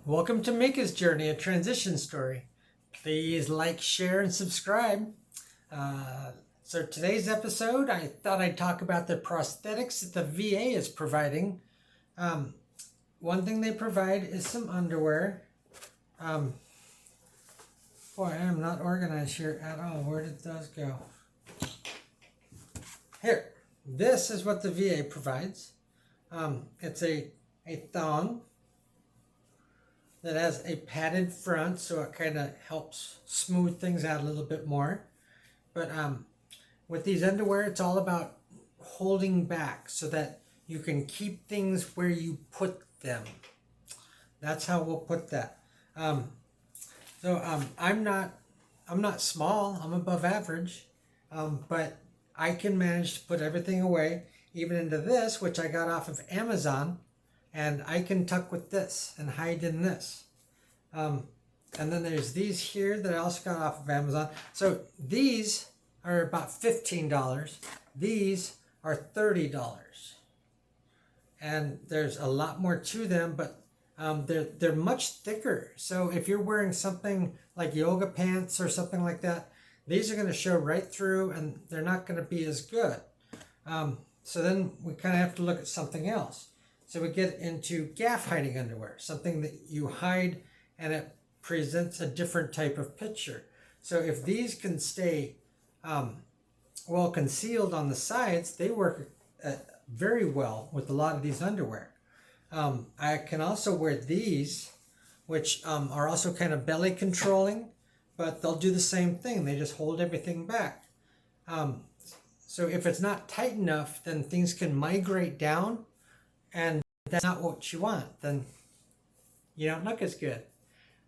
Welcome to Mika's Journey, a transition story. Please like, share, and subscribe. So today's episode, I thought I'd talk about the prosthetics that the VA is providing. One thing they provide is some underwear. Boy, I am not organized here at all. Where did those go? Here, this is what the VA provides. It's a thong that has a padded front, so it kind of helps smooth things out a little bit more. But with these underwear, it's all about holding back so that you can keep things where you put them. That's how we'll put that. I'm not small. I'm above average, but I can manage to put everything away, even into this, which I got off of Amazon. And I can tuck with this and hide in this. And then there's these here that I also got off of Amazon. So these are about $15. These are $30. And there's a lot more to them, but they're much thicker. So if you're wearing something like yoga pants or something like that, these are going to show right through and they're not going to be as good. So then we kind of have to look at something else. So we get into gaff hiding underwear, something that you hide and it presents a different type of picture. So if these can stay well concealed on the sides, they work very well with a lot of these underwear. I can also wear these, which are also kind of belly controlling, but they'll do the same thing. They just hold everything back. So if it's not tight enough, then things can migrate down, and that's not what you want, then you don't look as good.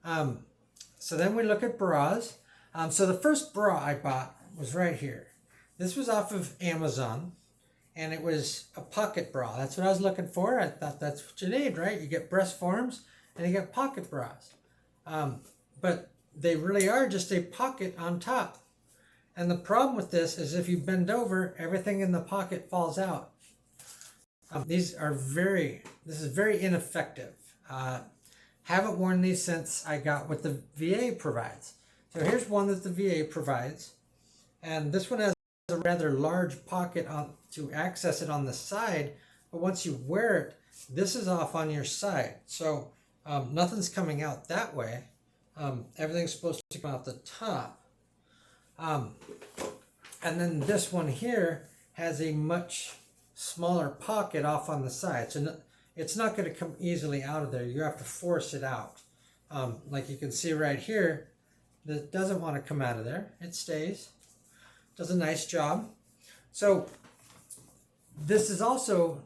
So then we look at bras. So the first bra I bought was right here. This was off of Amazon, and it was a pocket bra. That's what I was looking for. I thought that's what you need, right? You get breast forms and you get pocket bras. But they really are just a pocket on top. And the problem with this is if you bend over, everything in the pocket falls out. This is very ineffective. Haven't worn these since I got what the VA provides. So here's one that the VA provides. And this one has a rather large pocket to access it on the side. But once you wear it, this is off on your side. So nothing's coming out that way. Everything's supposed to come out the top. And then this one here has a much smaller pocket off on the side. So it's not going to come easily out of there. You have to force it out. Like you can see right here, that doesn't want to come out of there. It stays. Does a nice job. So this is also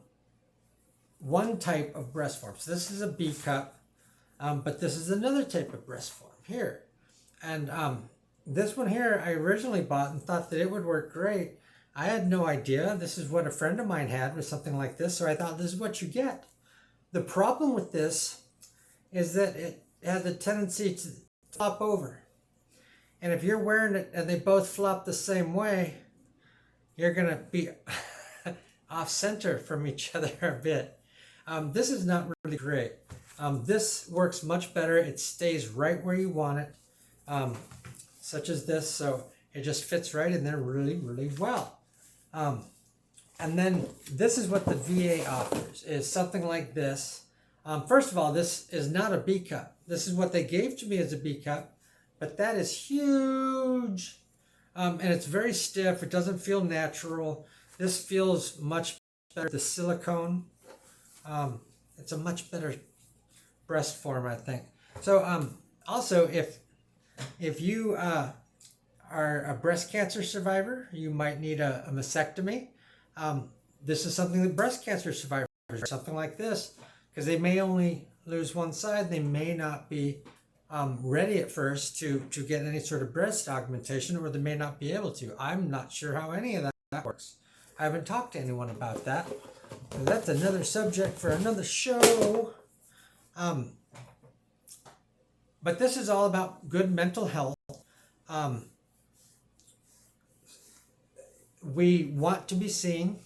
one type of breast form. So this is a B cup, but this is another type of breast form here. And this one here I originally bought and thought that it would work great. I had no idea. This is what a friend of mine had, with something like this. So I thought, this is what you get. The problem with this is that it has a tendency to flop over. And if you're wearing it and they both flop the same way, you're going to be off center from each other a bit. This is not really great. This works much better. It stays right where you want it, such as this. So it just fits right in there really, really well. And then this is what the VA offers, is something like this. First of all, this is not a B cup. This is what they gave to me as a B cup, but that is huge. And it's very stiff. It doesn't feel natural. This feels much better. The silicone, it's a much better breast form, I think. So also, if you are a breast cancer survivor, you might need a mastectomy. This is something that breast cancer survivors, something like this, because they may only lose one side. They may not be ready at first to get any sort of breast augmentation, or they may not be able to. I'm not sure how any of that works. I haven't talked to anyone about that. That's another subject for another show. But this is all about good mental health. We want to be seen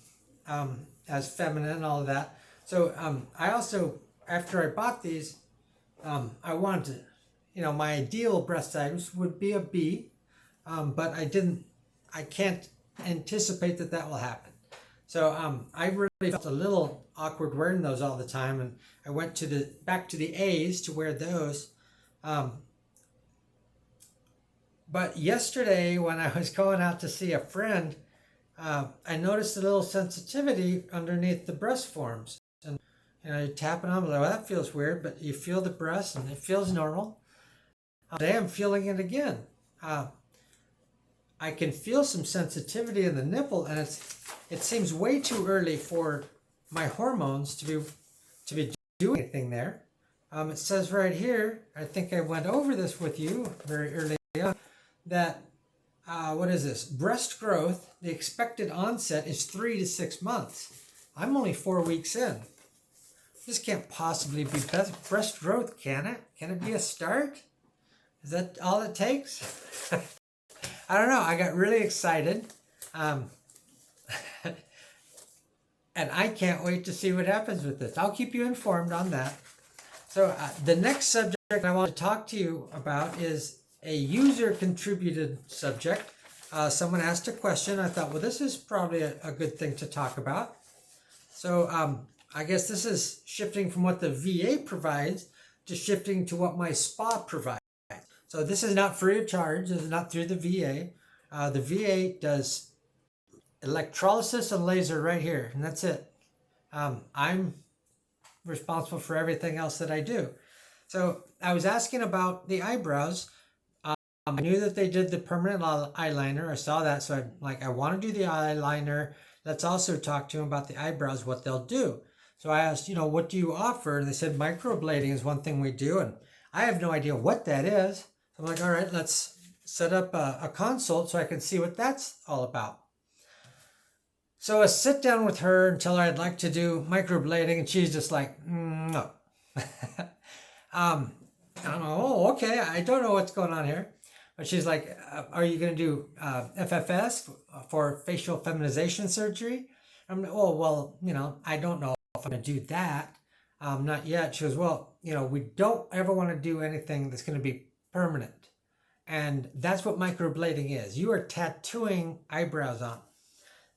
as feminine and all of that. So I also, after I bought these, I wanted to, my ideal breast size would be a B, but I can't anticipate that that will happen. So I really felt a little awkward wearing those all the time, and I went back to the A's to wear those. Um, but yesterday, when I was going out to see a friend, I noticed a little sensitivity underneath the breast forms, and you tap it on, like, well, that feels weird, but you feel the breast, and it feels normal. Today, I'm feeling it again. I can feel some sensitivity in the nipple, and it seems way too early for my hormones to be doing anything there. It says right here, I think I went over this with you very early on, that what is this? Breast growth, the expected onset is 3 to 6 months. I'm only 4 weeks in. This can't possibly be breast growth, can it? Can it be a start? Is that all it takes? I don't know. I got really excited. And I can't wait to see what happens with this. I'll keep you informed on that. So the next subject I want to talk to you about is a user contributed subject. Someone asked a question. I thought, well, this is probably a good thing to talk about. So I guess this is shifting from what the VA provides to shifting to what my spa provides. So this is not free of charge. This is not through the VA. The VA does electrolysis and laser right here, and that's it. I'm responsible for everything else that I do. So I was asking about the eyebrows. I knew that they did the permanent eyeliner. I saw that, so I'm like, I want to do the eyeliner. Let's also talk to them about the eyebrows, what they'll do. So I asked, what do you offer? And they said microblading is one thing we do, and I have no idea what that is. I'm like, all right, let's set up a consult so I can see what that's all about. So I sit down with her and tell her I'd like to do microblading, and she's just like, no. I don't know, oh, okay, I don't know what's going on here. But she's like, are you going to do FFS for facial feminization surgery? I'm like, oh, well, I don't know if I'm going to do that. Not yet. She goes, well, we don't ever want to do anything that's going to be permanent. And that's what microblading is. You are tattooing eyebrows on.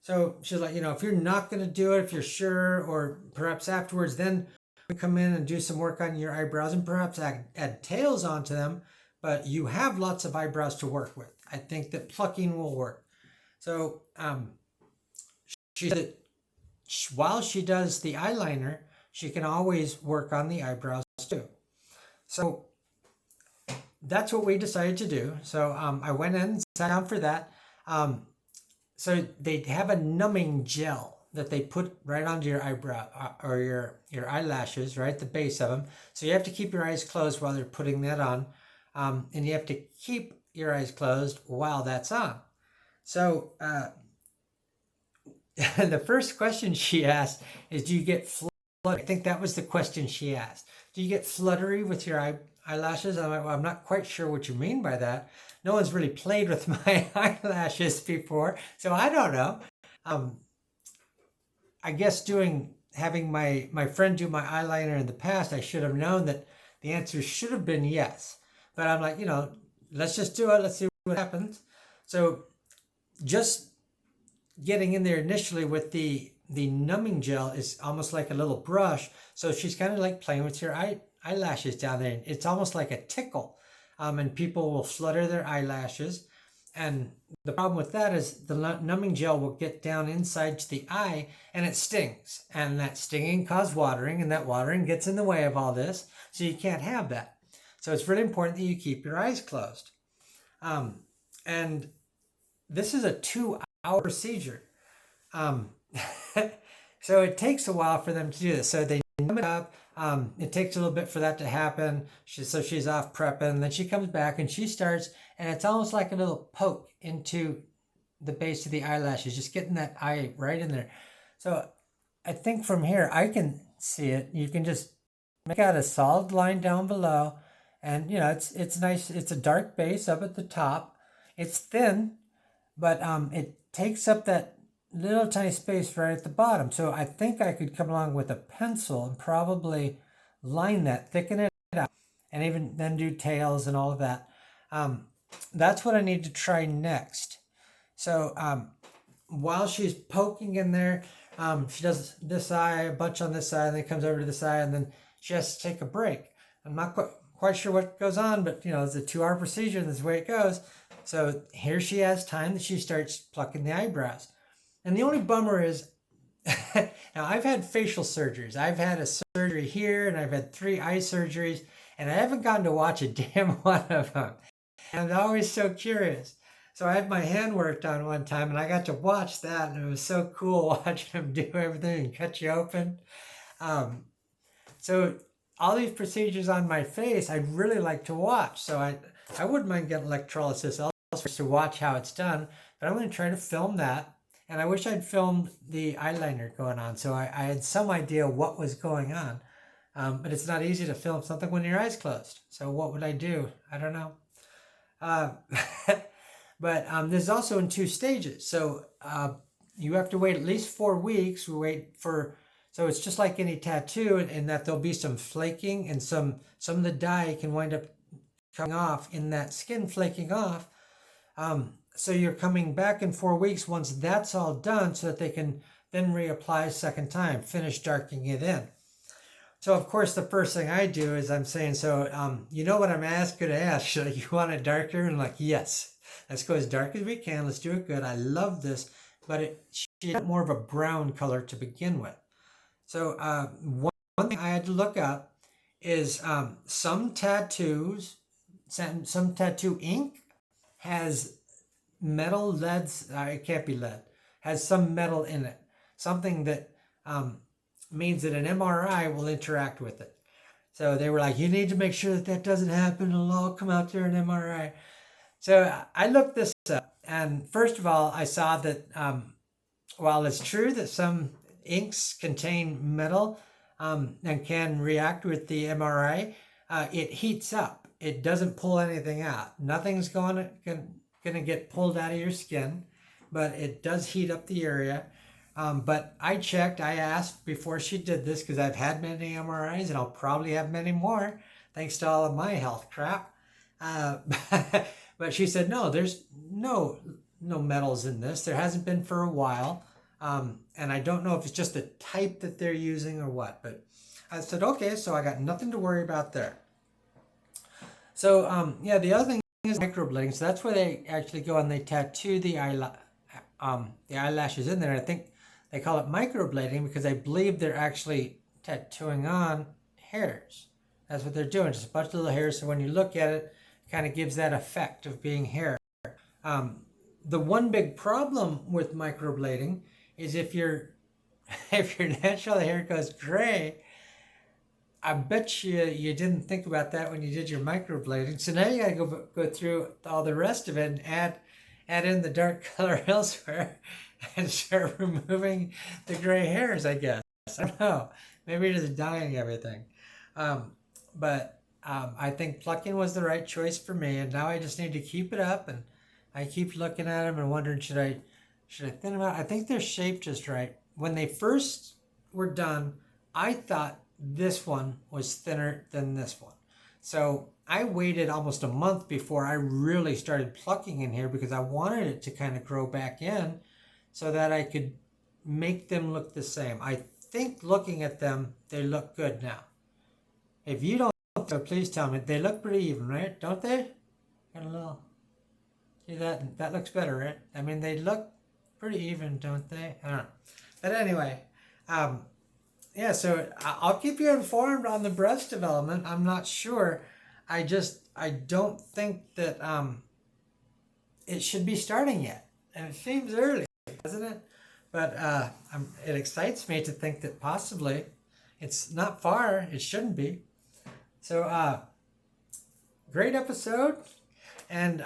So she's like, if you're not going to do it, if you're sure, or perhaps afterwards, then we come in and do some work on your eyebrows and perhaps add tails onto them. But you have lots of eyebrows to work with. I think that plucking will work. So she said that while she does the eyeliner, she can always work on the eyebrows too. So that's what we decided to do. So I went in and sat down for that. So they have a numbing gel that they put right onto your eyebrow or your eyelashes, right at the base of them. So you have to keep your eyes closed while they're putting that on. And you have to keep your eyes closed while that's on. So the first question she asked is, do you get fluttery? I think that was the question she asked. Do you get fluttery with your eyelashes? I'm like, well, I'm not quite sure what you mean by that. No one's really played with my eyelashes before, so I don't know. I guess having my friend do my eyeliner in the past, I should have known that the answer should have been yes. But I'm like, let's just do it. Let's see what happens. So just getting in there initially with the numbing gel is almost like a little brush. So she's kind of like playing with your eyelashes down there. It's almost like a tickle. And people will flutter their eyelashes. And the problem with that is the numbing gel will get down inside to the eye and it stings. And that stinging causes watering, and that watering gets in the way of all this. So you can't have that. So it's really important that you keep your eyes closed. And this is a 2-hour procedure. So it takes a while for them to do this. So they numb it up. It takes a little bit for that to happen. So she's off prepping. Then she comes back and she starts, and it's almost like a little poke into the base of the eyelashes, just getting that eye right in there. So I think from here, I can see it. You can just make out a solid line down below. And, it's nice. It's a dark base up at the top. It's thin, but it takes up that little tiny space right at the bottom. So I think I could come along with a pencil and probably line that, thicken it out. and even then do tails and all of that. That's what I need to try next. So while she's poking in there, she does this eye, a bunch on this side, and then comes over to this eye, and then she has to take a break. I'm not quite sure what goes on, but it's a 2-hour procedure, and this is the way it goes. So here she has time that she starts plucking the eyebrows. And the only bummer is, now I've had facial surgeries. I've had a surgery here, and I've had 3 eye surgeries, and I haven't gotten to watch a damn one of them. And I'm always so curious. So I had my hand worked on one time, and I got to watch that, and it was so cool watching him do everything and cut you open. So all these procedures on my face, I'd really like to watch. So I wouldn't mind getting electrolysis also to watch how it's done, but I'm going to try to film that. And I wish I'd filmed the eyeliner going on, so I had some idea what was going on. But it's not easy to film something when your eyes closed. So what would I do? I don't know. But this is also in 2 stages. So you have to wait at least 4 weeks. So it's just like any tattoo, in that there'll be some flaking, and some of the dye can wind up coming off in that skin, flaking off. So you're coming back in 4 weeks once that's all done, so that they can then reapply a second time, finish darkening it in. So of course the first thing I do is I'm saying, so you know what I'm going to ask, you want it darker? And I'm like, yes, let's go as dark as we can. Let's do it good. I love this, but she had more of a brown color to begin with. So one thing I had to look up is some tattoos, some tattoo ink has metal, leads, it can't be lead, has some metal in it, something that means that an MRI will interact with it. So they were like, you need to make sure that doesn't happen. It'll all come out there in MRI. So I looked this up, and first of all, I saw that while it's true that some inks contain metal and can react with the MRI, it heats up. It doesn't pull anything out. Nothing's going to get pulled out of your skin, but it does heat up the area. But I asked before she did this, because I've had many MRIs, and I'll probably have many more thanks to all of my health crap. But she said, no, there's no metals in this. There hasn't been for a while. And I don't know if it's just the type that they're using or what, but I said, okay, so I got nothing to worry about there. So, yeah, the other thing is microblading. So that's where they actually go and they tattoo the eyelashes in there. I think they call it microblading because I believe they're actually tattooing on hairs. That's what they're doing, just a bunch of little hairs. So when you look at it, it kind of gives that effect of being hair. The one big problem with microblading is if your natural hair goes gray, I bet you didn't think about that when you did your microblading. So now you gotta go through all the rest of it and add in the dark color elsewhere and start removing the gray hairs, I guess. I don't know. Maybe it is dyeing everything. But I think plucking was the right choice for me, and now I just need to keep it up, and I keep looking at them and wondering, should I thin them out? I think they're shaped just right. When they first were done, I thought this one was thinner than this one. So I waited almost a month before I really started plucking in here because I wanted it to kind of grow back in so that I could make them look the same. I think looking at them, they look good now. If you don't, so please tell me. They look pretty even, right? Don't they? Got a little... See that? That looks better, right? I mean, they look pretty even, don't they? I don't know. But anyway, yeah, so I'll keep you informed on the breast development. I'm not sure. I don't think that it should be starting yet. And it seems early, doesn't it? But it excites me to think that possibly it's not far. It shouldn't be. So, great episode. And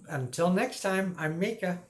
until next time, I'm Mika.